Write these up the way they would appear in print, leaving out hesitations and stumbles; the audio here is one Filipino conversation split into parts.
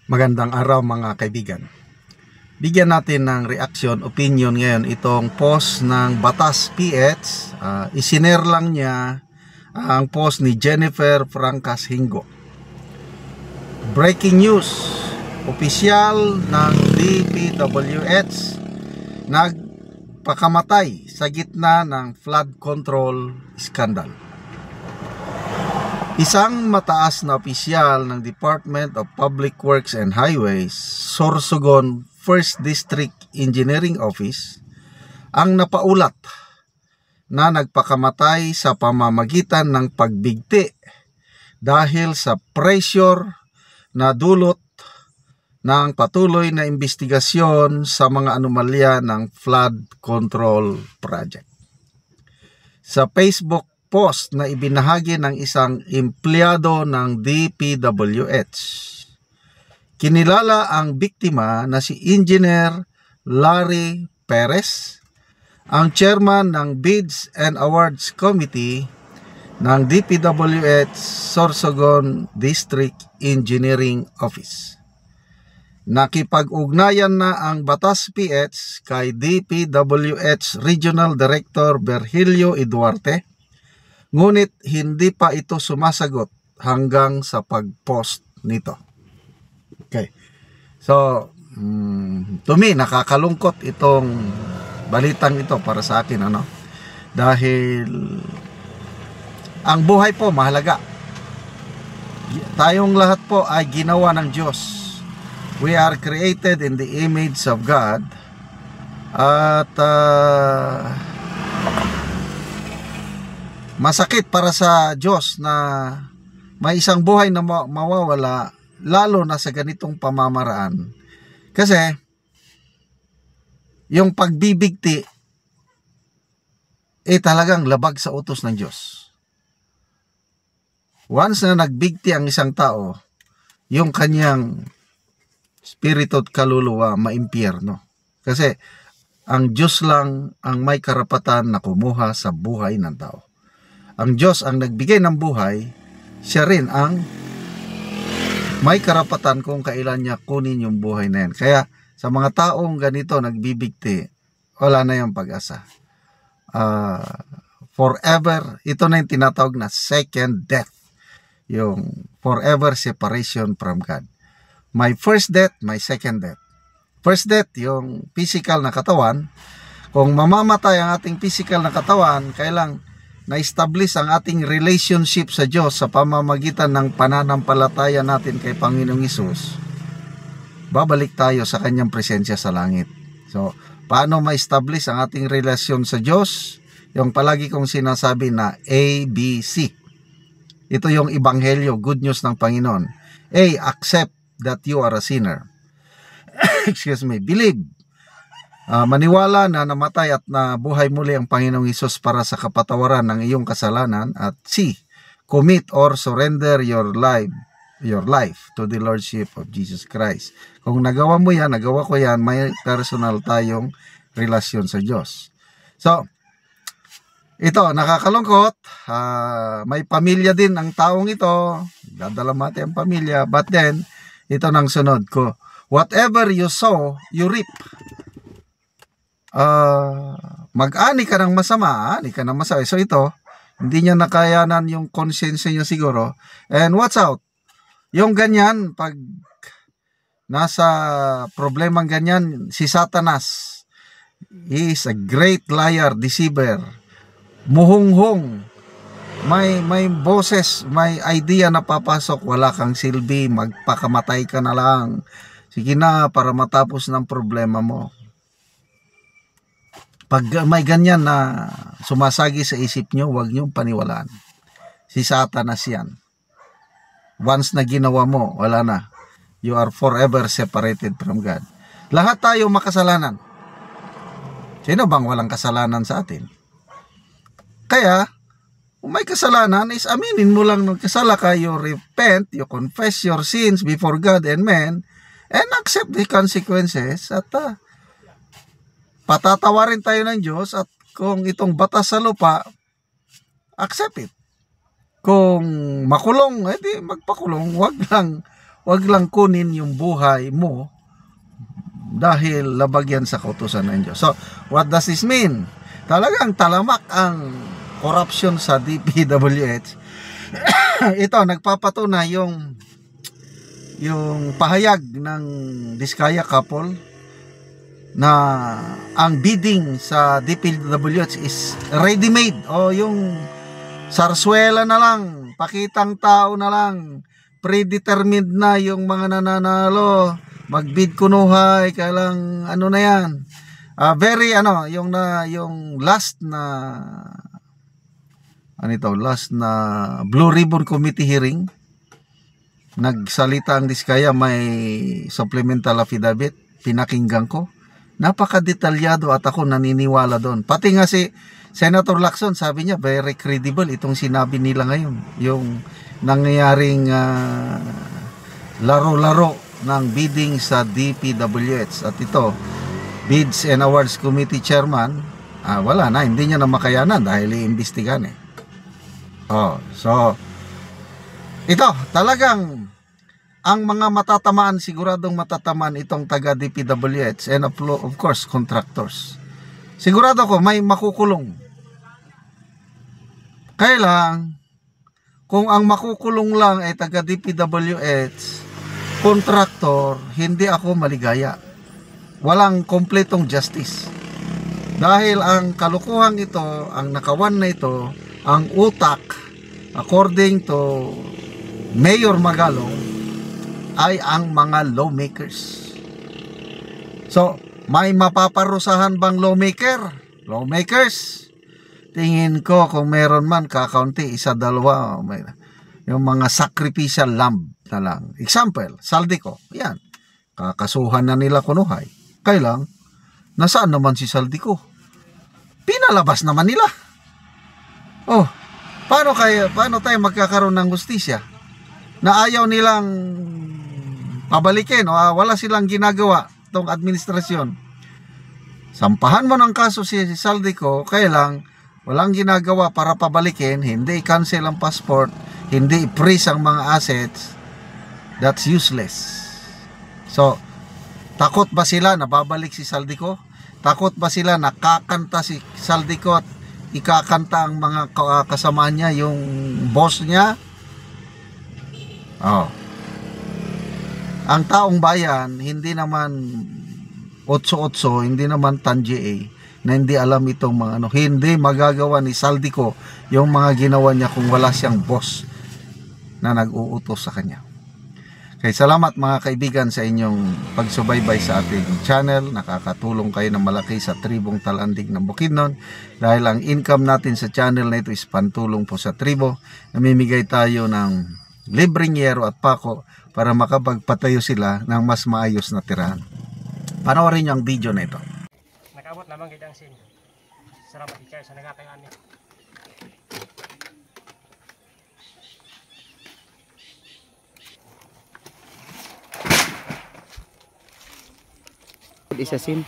Magandang araw mga kaibigan. Bigyan natin ng reaction, opinion ngayon itong post ng Batas PH. Isinare lang niya ang post ni Jennifer Francas Hingo. Breaking news, opisyal ng DPWH nagpakamatay sa gitna ng flood control scandal. Isang mataas na opisyal ng Department of Public Works and Highways, Sorsogon 1st District Engineering Office, ang napaulat na nagpakamatay sa pamamagitan ng pagbigti dahil sa pressure na dulot ng patuloy na investigasyon sa mga anomalya ng flood control project. Sa Facebook post na ibinahagi ng isang empleyado ng DPWH, kinilala ang biktima na si Engineer Larry Perez, ang chairman ng Bids and Awards Committee ng DPWH Sorsogon District Engineering Office. Nakipag-ugnayan na ang Batas PH kay DPWH Regional Director Virgilio E. Duarte, ngunit hindi pa ito sumasagot hanggang sa pag-post nito. Okay. So, to me, nakakalungkot itong balitang ito para sa akin, dahil ang buhay po mahalaga. Tayong lahat po ay ginawa ng Diyos. We are created in the image of God. At masakit para sa Diyos na may isang buhay na mawawala, lalo na sa ganitong pamamaraan. Kasi yung pagbibigti talagang labag sa utos ng Diyos. Once na nagbigti ang isang tao, yung kanyang spirito at kaluluwa maimpyerno. Kasi ang Diyos lang ang may karapatan na kumuha sa buhay ng tao. Ang Diyos ang nagbigay ng buhay, siya rin ang may karapatan kung kailan niya kunin yung buhay na yan. Kaya sa mga taong ganito nagbibigti, wala na yung pag-asa. Forever, ito na yung tinatawag na second death. Yung forever separation from God. My first death, my second death. First death, yung physical na katawan. Kung mamamatay ang ating physical na katawan, kailang na-establish ang ating relationship sa Diyos sa pamamagitan ng pananampalataya natin kay Panginoong Hesus, babalik tayo sa kanyang presensya sa langit. So, paano ma-establish ang ating relasyon sa Diyos? Yung palagi kong sinasabi na ABC. Ito yung ebanghelyo, good news ng Panginoon. A, accept that you are a sinner. Excuse me, believe. Maniwala na namatay at na buhay muli ang Panginoong Hesus para sa kapatawaran ng iyong kasalanan. At C, commit or surrender your life to the Lordship of Jesus Christ. Kung nagawa mo yan, nagawa ko yan, may personal tayong relasyon sa Diyos. So, ito, nakakalungkot. May pamilya din ang taong ito. Dadala mati ang pamilya. But then, ito nang sunod ko. Whatever you sow, you reap. Mag-ani ka ng masama, ani ka ng masama. So ito, hindi niya nakayanan yung conscience niya siguro. And watch out, yung ganyan, pag nasa problemang ganyan, si Satanas, he is a great liar, deceiver, muhunghong, may boses, may idea na papasok, wala kang silbi, magpakamatay ka na lang. Sige na, para matapos ng problema mo. Pag may ganyan na sumasagi sa isip nyo, huwag nyo paniwalaan. Si Satanas yan. Once na ginawa mo, wala na. You are forever separated from God. Lahat tayo makasalanan. Sino bang walang kasalanan sa atin? Kaya, kung may kasalanan, is aminin mo lang nagkasala ka, you repent, you confess your sins before God and men, and accept the consequences, at patatawarin tayo ng Diyos. At kung itong batas sa lupa, accept it. Kung makulong, edi magpakulong. Wag wag lang kunin yung buhay mo dahil labag yan sa kautusan ng Diyos. So, what does this mean? Talagang talamak ang corruption sa DPWH. Ito, nagpapatunay yung pahayag ng Diskaya couple na ang bidding sa DPWH is ready-made, o yung sarswela na lang, pakitang tao na lang, predetermined na yung mga nananalo, magbid kunuhay, kailang ano na yan. Very yung last na Blue Ribbon Committee hearing, nagsalita ang Diskaya, may supplemental affidavit, pinakinggan ko. Napaka-detalyado at ako naniniwala doon. Pati nga si Senator Lacson, sabi niya, very credible itong sinabi nila ngayon. Yung nangyayaring laro-laro ng bidding sa DPWH. At ito, Bids and Awards Committee Chairman, wala na, hindi niya na makayanan dahil iimbestigan eh. So, ito, talagang ang mga matatamaan, siguradong matatamaan itong taga DPWH and of course, contractors. Sigurado ko may makukulong. Kaya lang, kung ang makukulong lang ay taga DPWH, contractor, hindi ako maligaya. Walang kompletong justice. Dahil ang kalukuhan ito, ang nakawan na ito, ang utak, according to Mayor Magalong, ay ang mga lawmakers. So, may mapaparusahan bang lawmaker? Lawmakers? Tingin ko kung meron man, kakaunti, isa, dalawa, yung mga sacrificial lamb na lang. Example, Saldico. Yan. Kakasuhan na nila kunuhay. Kailang, nasaan naman si Saldico? Pinalabas naman nila. Paano tayo magkakaroon ng hustisya? Na ayaw nilang pabalikin o wala silang ginagawa itong administrasyon. Sampahan mo ng kaso si Saldico, kaya lang walang ginagawa para pabalikin, hindi i-cancel ang passport, hindi i-freeze ang mga assets. That's useless. So, takot ba sila na babalik si Saldico? Takot ba sila na kakanta si Saldico at ikakanta ang mga kasama niya, yung boss niya? Ang taong bayan, hindi naman 8-8, hindi naman Tanji na hindi alam itong mga hindi magagawa ni Saldico yung mga ginawa niya kung wala siyang boss na nag-uutos sa kanya. Kaya salamat mga kaibigan sa inyong pagsubaybay sa ating channel. Nakakatulong kayo ng malaki sa tribong Talandig ng Bukidnon. Dahil ang income natin sa channel na ito is pantulong po sa tribo. Namimigay tayo ng libreng yero at pako para makapagpatayo sila ng mas maayos na tirahan. Panoorin niyo ang video na ito. Nakabot naman gid ang sin. Salamat ikay sa nagatayan ni. Isa sim.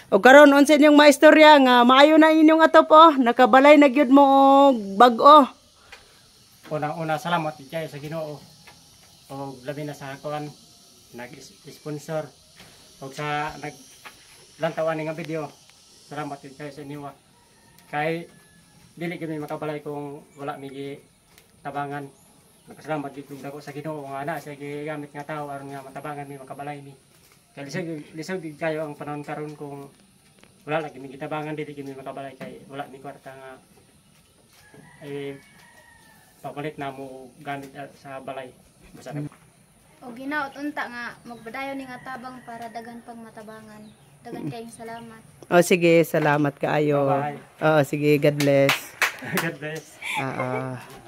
O karon unsa inyong maistorya nga maayo na inyong atop nakabalay na gyud mo og bag-o. Una salamat ikay sa Ginoo. O labi na sa kuan nag-sponsor og sa naglantawan nga video. Salamat ikay sa inyo. Kay dili gyud mi makabalay kung wala mi tabangan. Nagpasalamat gyud ko sa Ginoo nga ana sa gigamit nga tawo aron nga matabangan mi makabalay mi. Kaya lisod kayo ang panahon karon kung wala lagi mi gitabangan dili kami makabalay kay wala mi kwarta nga papalit na mo gamit sa balay. Basta O ginaot unta nga magbadayon ni nga tabang para dagan pang matabangan. Dagan kayong salamat. O sige, salamat kaayo. Bye-bye. O sige, God bless. God bless. Ah, ah.